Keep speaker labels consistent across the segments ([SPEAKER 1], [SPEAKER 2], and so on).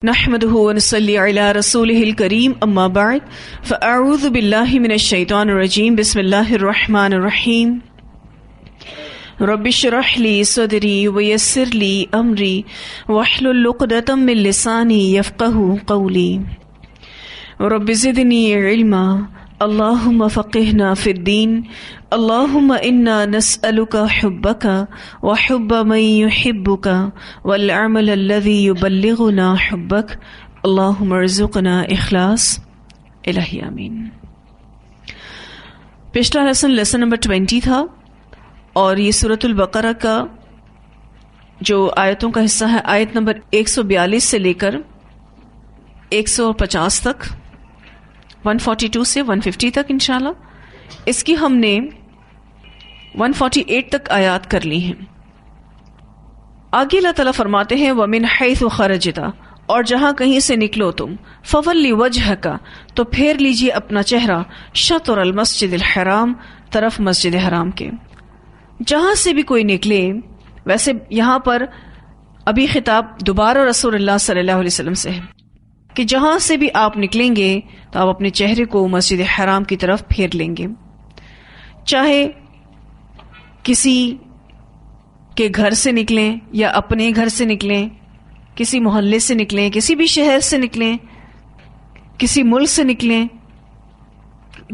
[SPEAKER 1] نحمده ونصلي على رسوله الكريم اما بعد فاعوذ بالله من الشيطان الرجيم بسم الله الرحمن الرحيم رب اشرح لي صدري ويسر لي امري واحلل عقدة من لساني يفقهوا قولي رب زدني علما اللهم فقهنا في الدين اللهم انا نسألك حبك وحب من يحبك والعمل الذي يبلغنا حبك اللهم ارزقنا اخلاص الہی آمین۔ پچھلا لیسن نمبر 20 تھا اور یہ سورۃ البقرہ کا جو آیتوں کا حصہ ہے، آیت نمبر 142 سے لے کر 150 تک، 142 سے 150 تک انشاءاللہ۔ اس کی ہم نے 148 تک آیات کر لی ہیں۔ آگے اللہ تعالیٰ فرماتے ہیں وَمِنْ حَيْثُ خَرَجْتَ، اور جہاں کہیں سے نکلو تم، فَوَلِّ وَجْهَكَ، تو پھیر لیجئے اپنا چہرہ، شطر المسجد الحرام، طرف مسجد حرام کے۔ جہاں سے بھی کوئی نکلے، ویسے یہاں پر ابھی خطاب دوبارہ رسول اللہ صلی اللہ علیہ وسلم سے ہے کہ جہاں سے بھی آپ نکلیں گے تو آپ اپنے چہرے کو مسجد حرام کی طرف پھیر لیں گے، چاہے کسی کے گھر سے نکلیں یا اپنے گھر سے نکلیں، کسی محلے سے نکلیں، کسی بھی شہر سے نکلیں، کسی ملک سے نکلیں،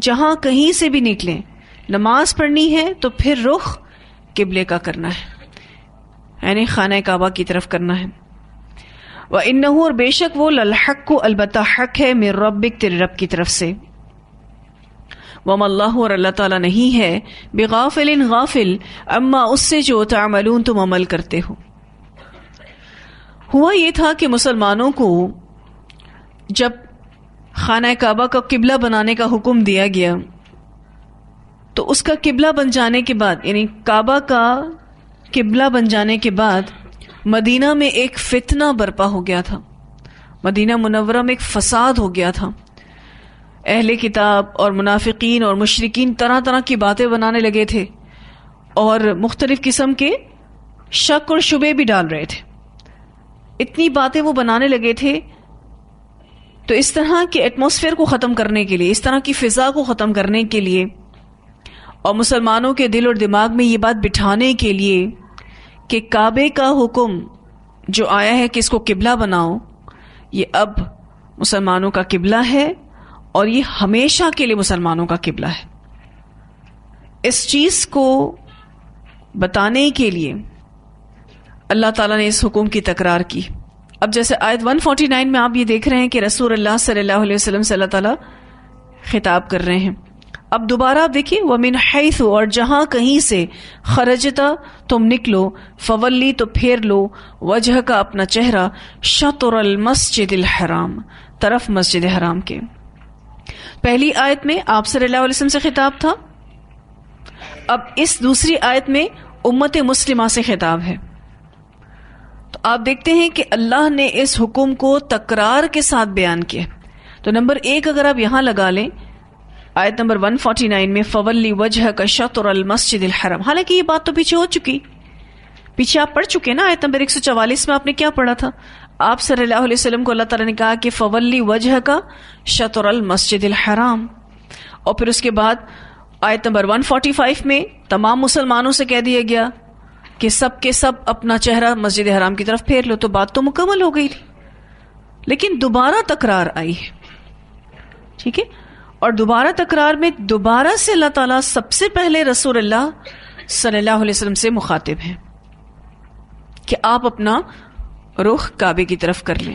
[SPEAKER 1] جہاں کہیں سے بھی نکلیں، نماز پڑھنی ہے تو پھر رخ قبلے کا کرنا ہے، یعنی خانہ کعبہ کی طرف کرنا ہے۔ وَإِنَّهُ، اور بے شک وہ لَلْحَقُّ، البتہ حق ہے، مِن رَبِّک، تیرے رب کی طرف سے۔ وَمَا اللَّهُ، اور اللہ تعالیٰ نہیں ہے، بِغَافِلٍ، غافل، اما اس سے جو تعملون، تم عمل کرتے ہو۔ ہوا یہ تھا کہ مسلمانوں کو جب خانہ کعبہ کا قبلہ بنانے کا حکم دیا گیا تو اس کا قبلہ بن جانے کے بعد، یعنی کعبہ کا قبلہ بن جانے کے بعد مدینہ میں ایک فتنہ برپا ہو گیا تھا، مدینہ منورہ میں ایک فساد ہو گیا تھا۔ اہل کتاب اور منافقین اور مشرکین طرح طرح کی باتیں بنانے لگے تھے اور مختلف قسم کے شک اور شبے بھی ڈال رہے تھے۔ اتنی باتیں وہ بنانے لگے تھے، تو اس طرح کے ایٹماسفیئر کو ختم کرنے کے لیے، اس طرح کی فضا کو ختم کرنے کے لیے اور مسلمانوں کے دل اور دماغ میں یہ بات بٹھانے کے لیے کہ کعبے کا حکم جو آیا ہے کہ اس کو قبلہ بناؤ، یہ اب مسلمانوں کا قبلہ ہے اور یہ ہمیشہ کے لیے مسلمانوں کا قبلہ ہے۔ اس چیز کو بتانے کے لیے اللہ تعالیٰ نے اس حکم کی تکرار کی۔ اب جیسے آیت 149 میں آپ یہ دیکھ رہے ہیں کہ رسول اللہ صلی اللہ علیہ وسلم سے اللہ تعالیٰ خطاب کر رہے ہیں۔ اب دوبارہ آپ دیکھیے وَمِنْ حَيْثُ، اور جہاں کہیں سے، خرجتا، تم نکلو، فولی، تو پھیر لو، وجہ کا، اپنا چہرہ، شطر المسجد الحرام، طرف مسجد حرام کے۔ پہلی آیت میں آپ صلی اللہ علیہ وسلم سے خطاب تھا، اب اس دوسری آیت میں امت مسلمہ سے خطاب ہے۔ تو آپ دیکھتے ہیں کہ اللہ نے اس حکم کو تکرار کے ساتھ بیان کیا۔ تو نمبر 1 اگر آپ یہاں لگا لیں، آیت نمبر 149 میں فولی وجہ کا شطر المسجد الحرام، حالانکہ یہ بات تو پیچھے ہو چکی، پیچھے آپ پڑھ چکے نا، آیت نمبر 144 میں آپ نے کیا پڑھا تھا؟ آپ صلی اللہ علیہ وسلم کو اللہ تعالیٰ نے کہا کہ فولی وجہ کا شطر المسجد الحرام، اور پھر اس کے بعد آیت نمبر 145 میں تمام مسلمانوں سے کہہ دیا گیا کہ سب کے سب اپنا چہرہ مسجد حرام کی طرف پھیر لو، تو بات تو مکمل ہو گئی تھی، لیکن دوبارہ تکرار آئی ہے، ٹھیک ہے؟ اور دوبارہ تکرار میں دوبارہ سے اللہ تعالیٰ سب سے پہلے رسول اللہ صلی اللہ علیہ وسلم سے مخاطب ہیں کہ آپ اپنا رخ کعبے کی طرف کر لیں۔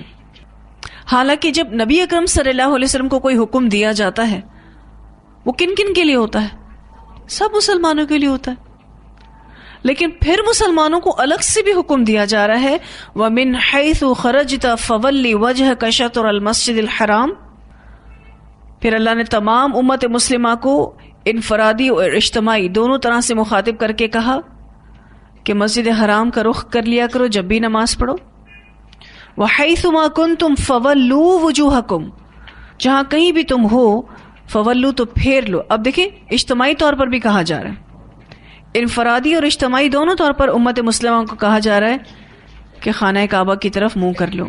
[SPEAKER 1] حالانکہ جب نبی اکرم صلی اللہ علیہ وسلم کو کوئی حکم دیا جاتا ہے وہ کن کن کے لیے ہوتا ہے؟ سب مسلمانوں کے لیے ہوتا ہے، لیکن پھر مسلمانوں کو الگ سے بھی حکم دیا جا رہا ہے وَمِنْ حَيْثُ خَرَجْتَ فَوَلِّ وَجْهَكَ شَطْرَ الْمَسْجِدِ الْحَرَامِ۔ پھر اللہ نے تمام امت مسلمہ کو انفرادی اور اجتماعی دونوں طرح سے مخاطب کر کے کہا کہ مسجد حرام کا رخ کر لیا کرو جب بھی نماز پڑھو۔ وَحَيْثُ مَا كُنْتُمْ فَوَلُّوا وُجُوهَكُمْ، جہاں کہیں بھی تم ہو، فولو، تو پھیر لو۔ اب دیکھیں اجتماعی طور پر بھی کہا جا رہا ہے، انفرادی اور اجتماعی دونوں طور پر امت مسلمہ کو کہا جا رہا ہے کہ خانہ کعبہ کی طرف منہ کر لو،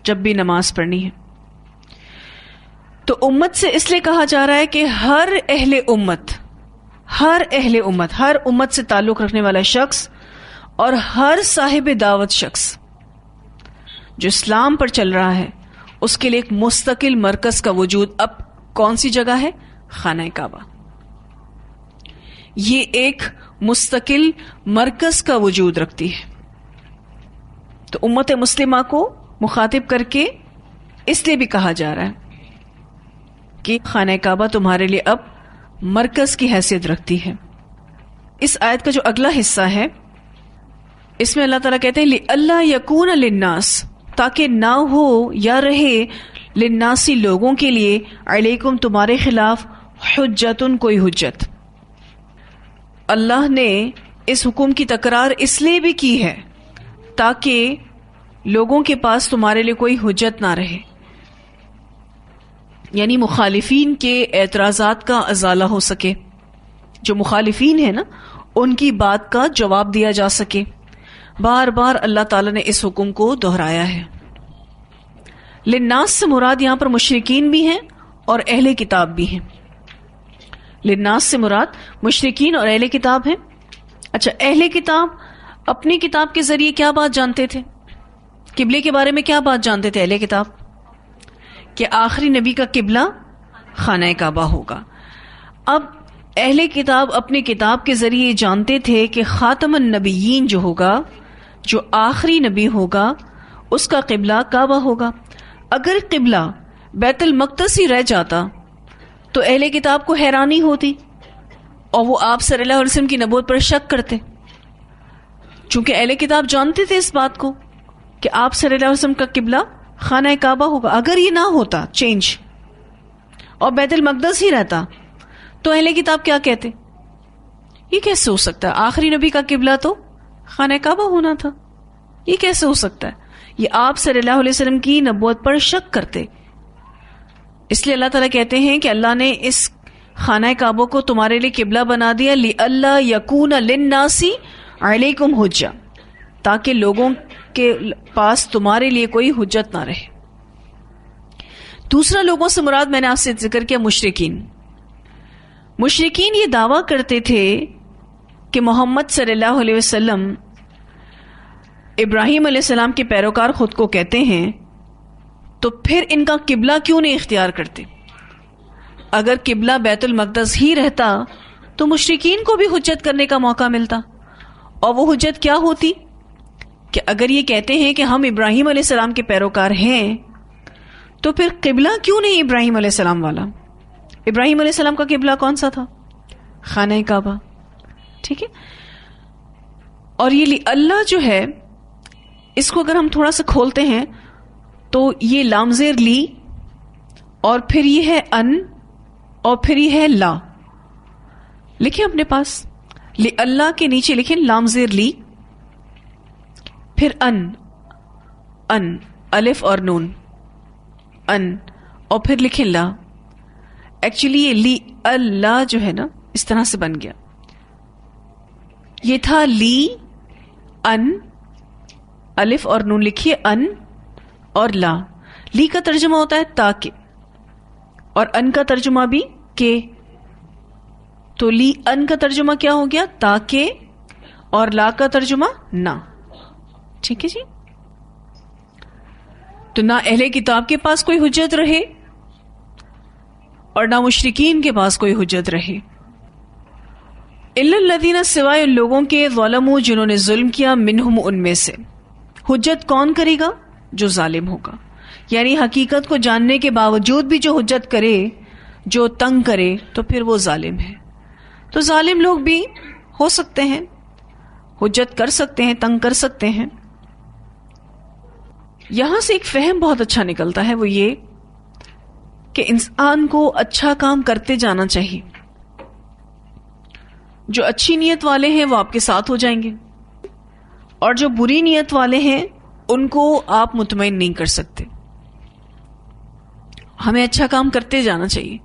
[SPEAKER 1] جب بھی نماز پڑھنی ہے. تو امت سے اس لیے کہا جا رہا ہے کہ ہر امت سے تعلق رکھنے والا شخص اور ہر صاحب دعوت شخص جو اسلام پر چل رہا ہے اس کے لیے ایک مستقل مرکز کا وجود اب کون سی جگہ ہے؟ خانہ کعبہ. یہ ایک مستقل مرکز کا وجود رکھتی ہے. تو امت مسلمہ کو مخاطب کر کے اس لیے بھی کہا جا رہا ہے کہ خانہ کعبہ تمہارے لیے اب مرکز کی حیثیت رکھتی ہے. اس آیت کا جو اگلا حصہ ہے اس میں اللہ تعالیٰ کہتے ہیں لِأَلَّا يَكُونَ لِلنَّاسِ، تاکہ نہ ہو یا رہے للناسی لوگوں کے لیے علیکم تمہارے خلاف حجتن کوئی حجت. اللہ نے اس حکم کی تکرار اس لیے بھی کی ہے تاکہ لوگوں کے پاس تمہارے لیے کوئی حجت نہ رہے، یعنی مخالفین کے اعتراضات کا ازالہ ہو سکے. جو مخالفین ہیں نا ان کی بات کا جواب دیا جا سکے. بار بار اللہ تعالیٰ نے اس حکم کو دہرایا ہے. للناس سے مراد یہاں پر مشرکین بھی ہیں اور اہل کتاب بھی ہیں. للناس سے مراد مشرکین اور اہل کتاب ہیں. اچھا، اہل کتاب اپنی کتاب کے ذریعے کیا بات جانتے تھے؟ قبلے کے بارے میں کیا بات جانتے تھے اہل کتاب؟ کہ آخری نبی کا قبلہ خانہ کعبہ ہوگا. اب اہل کتاب اپنی کتاب کے ذریعے جانتے تھے کہ خاتم النبیین جو ہوگا، جو آخری نبی ہوگا، اس کا قبلہ کعبہ ہوگا. اگر قبلہ بیت المقدس ہی رہ جاتا تو اہل کتاب کو حیرانی ہوتی اور وہ آپ صلی اللہ علیہ وسلم کی نبوت پر شک کرتے، چونکہ اہل کتاب جانتے تھے اس بات کو کہ آپ صلی اللہ علیہ وسلم کا قبلہ خانہ کعبہ ہوگا. اگر یہ نہ ہوتا چینج اور بیت المقدس ہی رہتا تو اہل کتاب کیا کہتے؟ یہ کیسے ہو سکتا ہے؟ آخری نبی کا قبلہ تو خانہ کعبہ ہونا تھا، یہ کیسے ہو سکتا ہے؟ یہ آپ صلی اللہ علیہ وسلم کی نبوت پر شک کرتے. اس لیے اللہ تعالیٰ کہتے ہیں کہ اللہ نے اس خانہ کعبہ کو تمہارے لیے قبلہ بنا دیا لِأَلَّا يَكُونَ لِلنَّاسِ عَلَيْكُمْ حُجَّةٌ، تاکہ لوگوں کے پاس تمہارے لیے کوئی حجت نہ رہے. دوسرا لوگوں سے مراد میں نے آپ سے ذکر کیا مشرکین. مشرکین یہ دعویٰ کرتے تھے کہ محمد صلی اللہ علیہ وسلم ابراہیم علیہ السلام کے پیروکار خود کو کہتے ہیں، تو پھر ان کا قبلہ کیوں نہیں اختیار کرتے؟ اگر قبلہ بیت المقدس ہی رہتا تو مشرکین کو بھی حجت کرنے کا موقع ملتا. اور وہ حجت کیا ہوتی کہ اگر یہ کہتے ہیں کہ ہم ابراہیم علیہ السلام کے پیروکار ہیں تو پھر قبلہ کیوں نہیں ابراہیم علیہ السلام والا؟ ابراہیم علیہ السلام کا قبلہ کون سا تھا؟ خانہ کعبہ. ٹھیک ہے. اور یہ اللہ جو ہے اس کو اگر ہم تھوڑا سا کھولتے ہیں تو یہ لام زیر لی اور پھر یہ ہے ان اور پھر یہ ہے لا. لکھیں اپنے پاس، اللہ کے نیچے لکھیں لام زیر لی، پھر ان الف اور نون، ان اور پھر لکھیں لا. ایکچولی یہ لی اللہ جو ہے نا اس طرح سے بن گیا. یہ تھا لی ان الف اور نون لکھیے ان اور لا. لی کا ترجمہ ہوتا ہے تاکہ، اور ان کا ترجمہ بھی کہ. تو لی ان کا ترجمہ کیا ہو گیا؟ تاکہ. اور لا کا ترجمہ نہ. ٹھیک ہے جی. تو نہ اہل کتاب کے پاس کوئی حجت رہے اور نہ مشرکین کے پاس کوئی حجت رہے. الا الذین، سوائے ان لوگوں کے ظلموا جنہوں نے ظلم کیا، منہم ان میں سے. حجت کون کرے گا؟ جو ظالم ہوگا. یعنی حقیقت کو جاننے کے باوجود بھی جو حجت کرے، جو تنگ کرے، تو پھر وہ ظالم ہے. تو ظالم لوگ بھی ہو سکتے ہیں، حجت کر سکتے ہیں، تنگ کر سکتے ہیں. یہاں سے ایک فہم بہت اچھا نکلتا ہے، وہ یہ کہ انسان کو اچھا کام کرتے جانا چاہیے. جو اچھی نیت والے ہیں وہ آپ کے ساتھ ہو جائیں گے، اور جو بری نیت والے ہیں ان کو آپ مطمئن نہیں کر سکتے. ہمیں اچھا کام کرتے جانا چاہیے.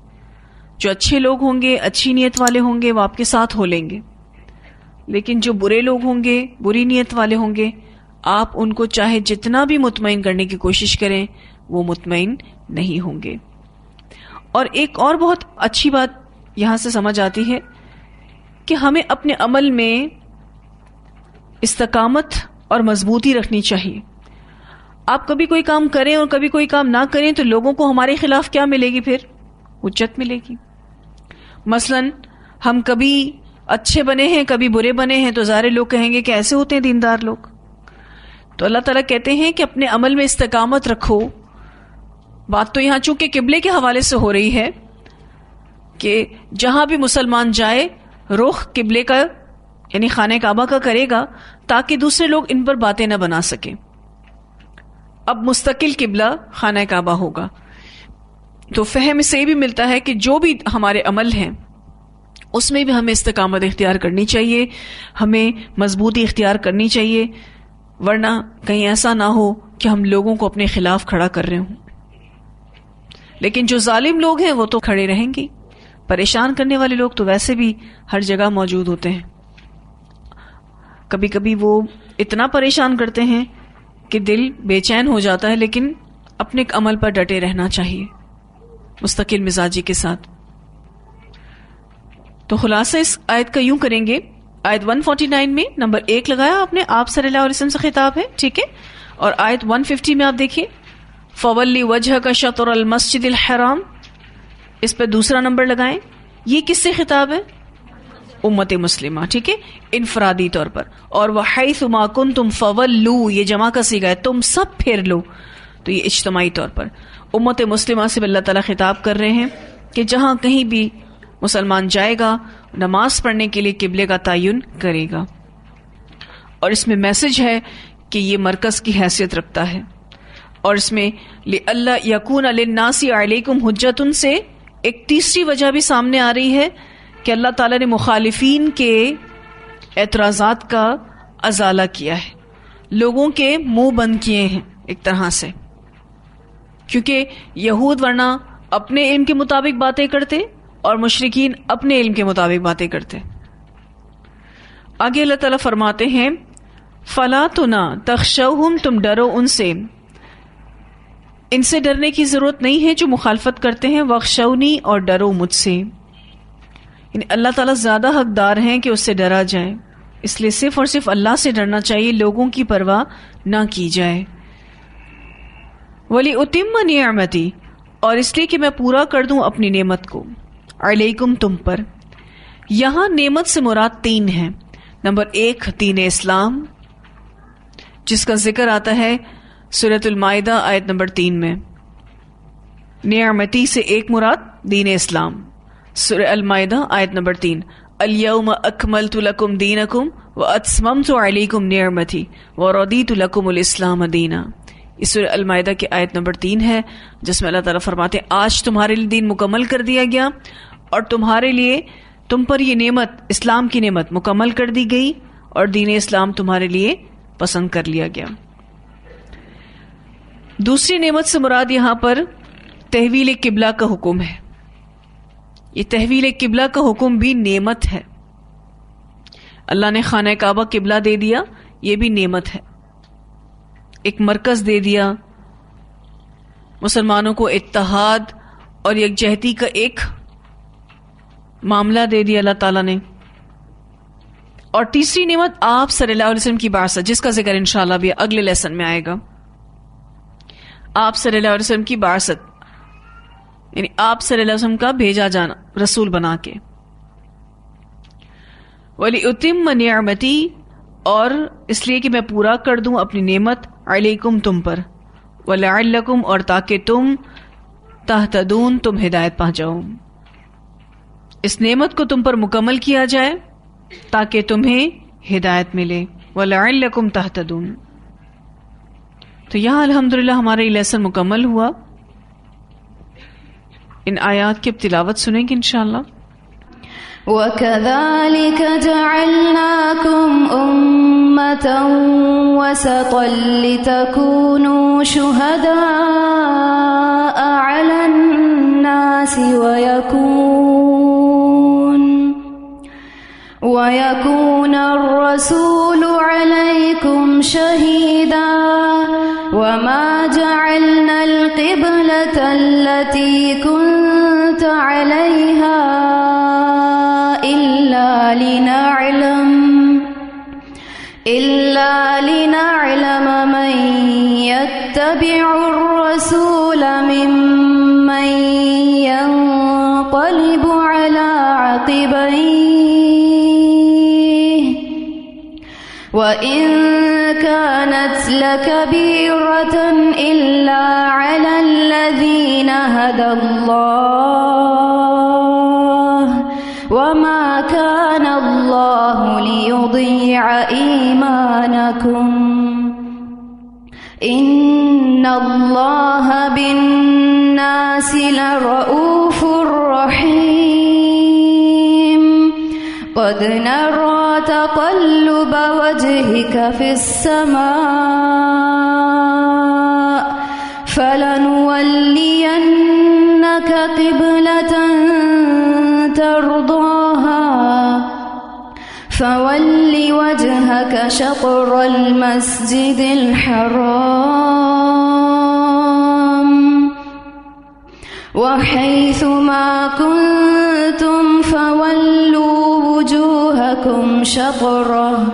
[SPEAKER 1] جو اچھے لوگ ہوں گے، اچھی نیت والے ہوں گے، وہ آپ کے ساتھ ہو لیں گے. لیکن جو برے لوگ ہوں گے، بری نیت والے ہوں گے، آپ ان کو چاہے جتنا بھی مطمئن کرنے کی کوشش کریں وہ مطمئن نہیں ہوں گے. اور ایک اور بہت اچھی بات یہاں سے سمجھ آتی ہے کہ ہمیں اپنے عمل میں استقامت اور مضبوطی رکھنی چاہیے. آپ کبھی کوئی کام کریں اور کبھی کوئی کام نہ کریں تو لوگوں کو ہمارے خلاف کیا ملے گی؟ پھر حجت ملے گی. مثلا ہم کبھی اچھے بنے ہیں کبھی برے بنے ہیں تو ظاہر لوگ کہیں گے کہ ایسے ہوتے ہیں دیندار لوگ. تو اللہ تعالیٰ کہتے ہیں کہ اپنے عمل میں استقامت رکھو. بات تو یہاں چونکہ قبلے کے حوالے سے ہو رہی ہے کہ جہاں بھی مسلمان جائے رخ قبلے کا یعنی خانہ کعبہ کا کرے گا تاکہ دوسرے لوگ ان پر باتیں نہ بنا سکیں. اب مستقل قبلہ خانہ کعبہ ہوگا تو فہم سے بھی ملتا ہے کہ جو بھی ہمارے عمل ہیں اس میں بھی ہمیں استقامت اختیار کرنی چاہیے, ہمیں مضبوطی اختیار کرنی چاہیے, ورنہ کہیں ایسا نہ ہو کہ ہم لوگوں کو اپنے خلاف کھڑا کر رہے ہوں. لیکن جو ظالم لوگ ہیں وہ تو کھڑے رہیں گے, پریشان کرنے والے لوگ تو ویسے بھی ہر جگہ موجود ہوتے ہیں. کبھی کبھی وہ اتنا پریشان کرتے ہیں کہ دل بے چین ہو جاتا ہے, لیکن اپنے عمل پر ڈٹے رہنا چاہیے مستقل مزاجی کے ساتھ. تو خلاصہ اس آیت کا یوں کریں گے, آیت 149 میں نمبر 1 لگایا آپ نے, آپ صلی اللہ علیہ وسلم سے خطاب ہے, ٹھیک ہے. اور آیت 150 میں آپ دیکھیے فَوَلِّ وَجْهَكَ شَطْرَ الْمَسْجِدِ الْحَرَامِ, اس پہ دوسرا نمبر لگائیں. یہ کس سے خطاب ہے؟ امت مسلمہ, ٹھیک ہے, انفرادی طور پر. اور وَحَيْثُ مَا كُنْتُمْ فَوَلُّوا, یہ جمع کا صیغہ ہے, تم سب پھیر لو, تو یہ اجتماعی طور پر امت مسلمہ سے اللہ تعالیٰ خطاب کر رہے ہیں کہ جہاں کہیں بھی مسلمان جائے گا نماز پڑھنے کے لیے قبلے کا تعین کرے گا. اور اس میں میسج ہے کہ یہ مرکز کی حیثیت رکھتا ہے. اور اس میں لِأَلَّا يَكُونَ لِلنَّاسِ عَلَيْكُمْ حُجَّةٌ سے ایک تیسری وجہ بھی سامنے آ رہی ہے کہ اللہ تعالیٰ نے مخالفین کے اعتراضات کا ازالہ کیا ہے, لوگوں کے منہ بند کیے ہیں ایک طرح سے, کیونکہ یہود ورنہ اپنے علم کے مطابق باتیں کرتے اور مشرکین اپنے علم کے مطابق باتیں کرتے. آگے اللہ تعالیٰ فرماتے ہیں فَلَا تُنَا تَخْشَوْهُمْ, تم ڈرو ان سے ڈرنے کی ضرورت نہیں ہے جو مخالفت کرتے ہیں. وَخْشَوْنِي, اور ڈرو مجھ سے. یعنی اللہ تعالیٰ زیادہ حقدار ہیں کہ اس سے ڈرا جائے, اس لیے صرف اور صرف اللہ سے ڈرنا چاہیے, لوگوں کی پرواہ نہ کی جائے. وَلِأُتِمَّ نِعْمَتِي, اور اس لیے کہ میں پورا کر دوں اپنی نعمت کو, علیکم, تم پر. یہاں نعمت سے مراد 3 ہیں. نمبر 1 دین اسلام, جس کا ذکر آتا ہے سورۃ المائدہ آیت نمبر 3 میں. نعمتی سے ایک مراد دین اسلام, سورہ المائدہ آیت نمبر 3, الیوم اکملت لکم دینکم واتممت علیکم نعمتی ورضیت لکم الاسلام دینا. اس سورہ المائدہ کی آیت نمبر 3 ہے جس میں اللہ تعالیٰ فرماتے ہیں آج تمہارے لیے دین مکمل کر دیا گیا اور تمہارے لیے تم پر یہ نعمت اسلام کی نعمت مکمل کر دی گئی اور دین اسلام تمہارے لیے پسند کر لیا گیا. دوسری نعمت سے مراد یہاں پر تحویل قبلہ کا حکم ہے. یہ تحویل قبلہ کا حکم بھی نعمت ہے. اللہ نے خانہ کعبہ قبلہ دے دیا, یہ بھی نعمت ہے. ایک مرکز دے دیا, مسلمانوں کو اتحاد اور یکجہتی کا ایک معاملہ دے دیا اللہ تعالیٰ نے. اور تیسری نعمت آپ صلی اللہ علیہ وسلم کی بعثت, جس کا ذکر انشاءاللہ بھی اگلے لیسن میں آئے گا. آپ صلی اللہ علیہ وسلم کی بعثت یعنی آپ صلی اللہ علیہ وسلم کا بھیجا جانا رسول بنا کے. وَلِأُتِمَّ نِعْمَتِي, اور اس لیے کہ میں پورا کر دوں اپنی نعمت, علیکم, تم پر, وَلَعَلَّكُمْ, اور تاکہ تم, تہتدون, تم ہدایت پا جاؤ. اس نعمت کو تم پر مکمل کیا جائے تاکہ تمہیں ہدایت ملے. وَلَعَلَّكُمْ تہتدون. تو یہاں الحمدللہ ہمارا یہ لیسن مکمل ہوا. ان آیات کی اب تلاوت سنیں گے انشاءاللہ.
[SPEAKER 2] وَكَذَلِكَ جَعَلْنَاكُمْ أُمَّةً وَسَطًا لِتَكُونُوا شُهَدَاءَ عَلَى النَّاسِ ويكون الرسول عليكم شهيدا وما جعلنا القبلة التي كنت عليها إلا لنعلم من يتبع الرسول ممن ينقلب على عقبيه وإن كانت لكبيرة إلا على الذين هدى الله وما كان الله ليضيع إيمانكم إن الله بالناس لرؤوف رحيم قد نرى تقلب وجهك في السماء فلنولينك قبلة ترضاها فول وجهك شطر المسجد الحرام وحيث ما كنتم فولوا وجوهكم شطره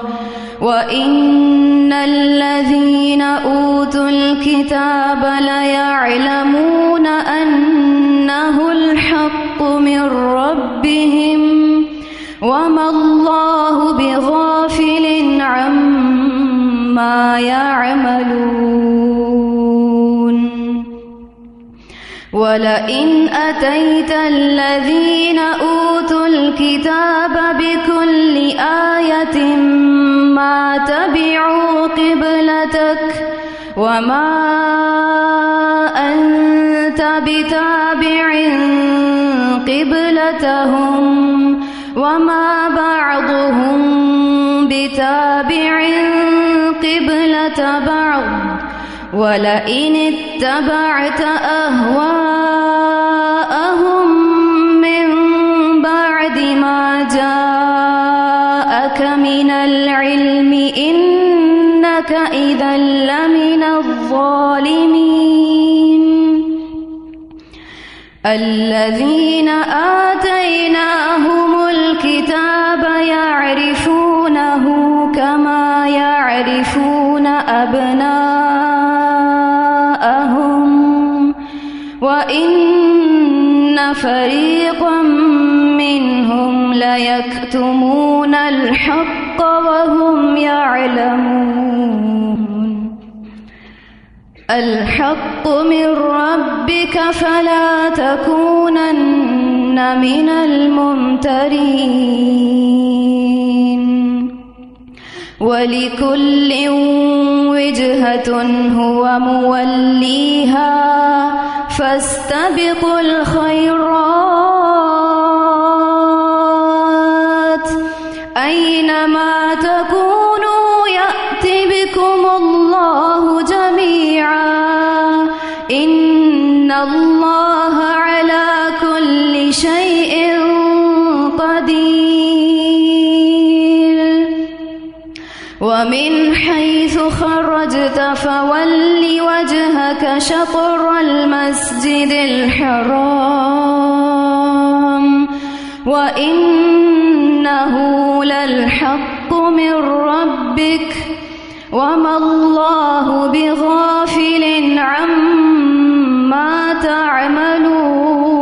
[SPEAKER 2] وإن الذين أوتوا الكتاب ليعلمون أنه الحق من ربهم وما الله بغافل عما يعملون ولئن أتيت الذين أوتوا الكتاب بكل آية ما تبعوا قبلتك وما أنت بتابع قبلتهم وما بعضهم بتابع قبلة بعض ولئن اتبعت أهواءهم من بعد ما جاءك من العلم إنك إذا لمن الظالمين الذين آتيناهم الكتاب يعرفونه كما يعرفون أبناءهم وإن فريقا منهم ليكتمون الحق وهم يعلمون الحق من ربك فلا تكونن من الممترين ولكل وجهة هو موليها فاستبقوا الخيرات أينما تكونوا يأت بكم الله جميعا إن الله على كل شيء قدير ومن حيث خرجت فول وجهك شطر المسجد الحرام وإنه للحق من ربك وما الله بغافل عما تعملون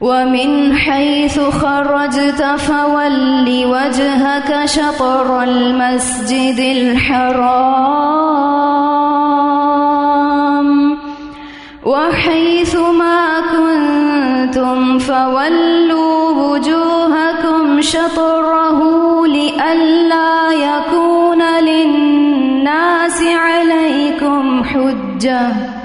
[SPEAKER 2] ومن حيث خرجت فول وجهك شطر المسجد الحرام وحيث ما كنتم فولوا وجوهكم شطره لئلا يكون للناس عليكم حجة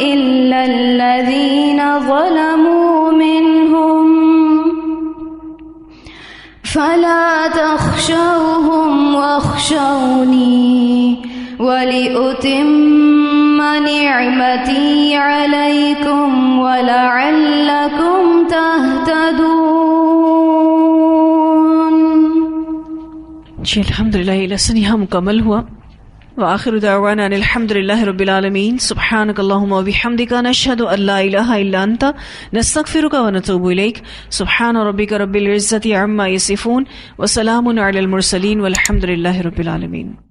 [SPEAKER 2] إلا الذين ظلموا منهم فلا تخشوهم واخشوني وَلِأُتِمَّ نِعْمَتِي عَلَيْكُمْ وَلَعَلَّكُمْ تَهْتَدُونَ.
[SPEAKER 1] جی الحمدللہ یہ لیسن یہاں مکمل ہوا. وآخر دعوانا ان الحمدللہ رب العالمین. سبحانک اللہم وبحمدک نشہد ان لا الہ الا انت نستغفرک ونتوب الیک. سبحان ربک رب العزۃ عما یصفون وسلام علی المرسلین والحمدللہ رب العالمین.